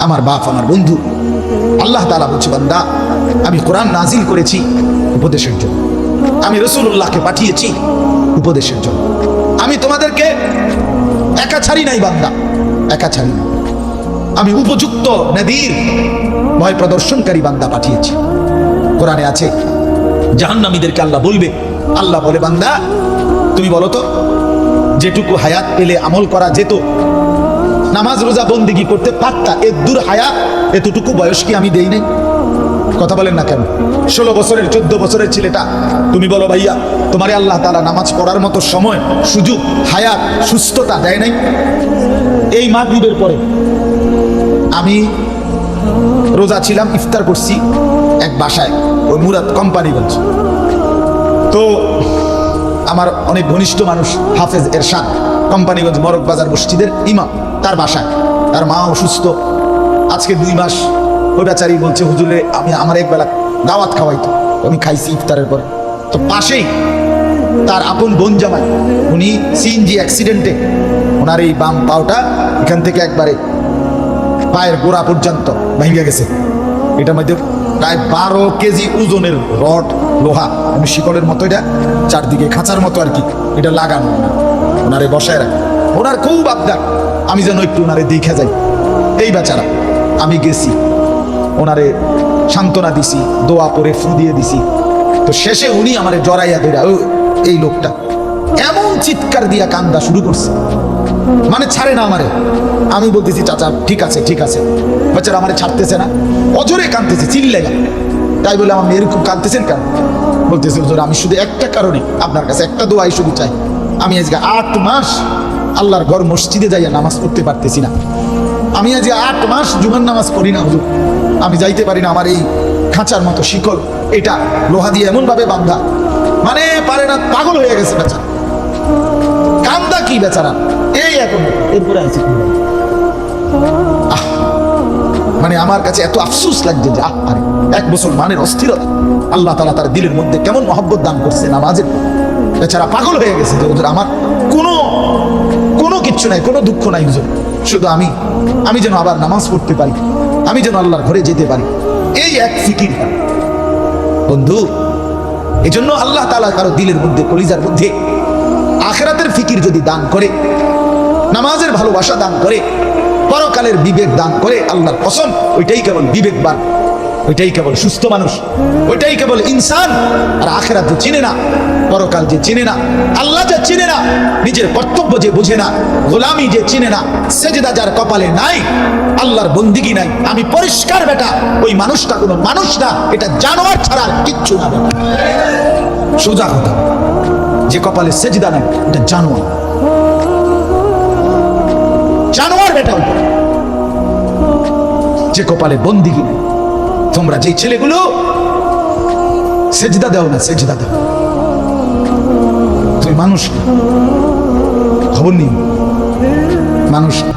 আমার বাপ, আমার বন্ধু। আল্লাহ তাআলা বলছে, বান্দা আমি কোরআন নাজিল করেছি উপদেশের জন্য, আমি রাসূলুল্লাহকে পাঠিয়েছি উপদেশের জন্য। আমি তোমাদেরকে একা ছাড়ি নাই বান্দা, একা ছাড়ি নাই। আমি উপযুক্ত নাযীর, ভয় প্রদর্শনকারী বান্দা পাঠিয়েছি। কোরআনে আছে জাহান্নামীদেরকে আল্লাহ বলবে, আল্লাহ বলে, বান্দা তুমি বলো তো, যেটুকু হায়াত পেলে আমল করা যেত, নামাজ রোজা বন্দেগী করতে পারতা, এর দূর হায়াত এতটুকু বয়স কি আমি দেই নাই? কথা বলেন না কেন? 16 বছরের 14 বছরের ছেলেটা, তুমি বলো ভাইয়া তোমারে আল্লাহ তাআলা নামাজ পড়ার মতো সময়, সুযোগ, হায়াত, সুস্থতা দেয় নাই? এই মাগরিবের পরে আমি রোজা ছিলাম, ইফতার করছি এক বাসায়, ওই মুরাদ কোম্পানিগঞ্জ। তো আমার অনেক ঘনিষ্ঠ মানুষ হাফেজ এরশাদ, কোম্পানিগঞ্জ মরক বাজার মসজিদের ইমাম, তার বাসায়। তার মা অসুস্থ, আজকে 2 মাস। ওই বেচারি বলছে, হুজুরে আমি আমার একবেলা দাওয়াত খাওয়াইতো, আমি খাইছি ইফতারের পরে। তো পাশেই তার আপন বোন জামাই, উনি সিএনজি অ্যাক্সিডেন্টে ওনার এই বাম পাওটা এখান থেকে একবারে পায়ের গোড়া পর্যন্ত ভেঙে গেছে। এটার মধ্যে প্রায় 12 কেজি ওজনের রড, লোহা, শিকলের মতো, এটা চারদিকে খাঁচার মতো আর কি, এটা লাগানো। ওনারে বসায় রাখে, ওনার খুব আবদার আমি যেন একটু ওনারে দেখে যাই। এই বেচারা, আমি গেছি, ওনারে সান্ত্বনা দিছি, দোয়া করে ফু দিয়ে দিছি। তো শেষে উনি আমারে জড়াইয়া ধরা, এই লোকটা এমন চিৎকার দিয়া কান্দা শুরু করছে, মানে ছাড়ে না আমারে। আমি বলতেছি, চাচা ঠিক আছে ঠিক আছে। বেচারা আমারে ছাড়তেছে না, অজরে কাঁদতেছে, চিল্লাইয়া। তাই বলে আমার এরকম কাঁদতেছেন কেন? বলতেছে, হুজুর আমি শুধু একটা কারণে আপনার কাছে একটা দোয়াই শুধু চাই। আমি আজকে 8 মাস আল্লাহর ঘর মসজিদে যাইয়া নামাজ পড়তে পারতেছি না। আমি আজকে 8 মাস জুমার নামাজ পড়ি না হুজুর, আমি যাইতে পারি না। আমার এই খাঁচার মতো শিকল, এটা লোহা দিয়ে এমন ভাবে বাঁধা, মানে পারে না, পাগল হয়ে গেছে বেচারা। কান্দা কি বেচারা, এই এখন এরপরে আছে। মানে আমার কাছে এত আফসোস লাগছে যে আরে 1 বছর মানের অস্থিরতা আল্লাহ তাআলা তার দিলের মধ্যে কেমন মহব্বত দান করছে নামাজের। বেচারা পাগল হয়ে গেছে যে হুজুর আমার কোনো কিচ্ছু নাই, কোনো দুঃখ নাই হুজুর, শুধু আমি যেন আবার নামাজ পড়তে পারি, আমি যেন আল্লাহর ঘরে যেতে পারি, এই এক ফিকির। বন্ধু, এই জন্য আল্লাহ তাআলা কারো দিলের মধ্যে, কলিজার মধ্যে আখিরাতের ফিকির যদি দান করে, নামাজের ভালোবাসা দান করে, পরকালের বিবেক দান করে, আল্লাহর কসম ওইটাই কেবল বিবেকবান, ওইটাই কেবল সুস্থ মানুষ, ওইটাই কেবল ইনসান। আর আখিরাত যে চিনে না, পরকাল যে চিনে না, আল্লাহ যে চিনে না, নিজের কর্তব্য যে বুঝে না, গোলামি যে চিনে না, সেজদা যার কপালে নাই, আল্লাহর বন্দিগি নাই, আমি পরিষ্কার বেটা, ওই মানুষটা কোনো মানুষ না, এটা জানোয়ার ছাড়া কিচ্ছু না। সোজা কথা, যে কপালে সেজদা নাই এটা জানোয়ার, জানোয়ার বেটা। যে কপালে বন্দিগি নেই, তোমরা যে ছেলেগুলো সেজদা দাও না, সেজদা দাও, তুমি মানুষ না, খবর নেই, মানুষ না।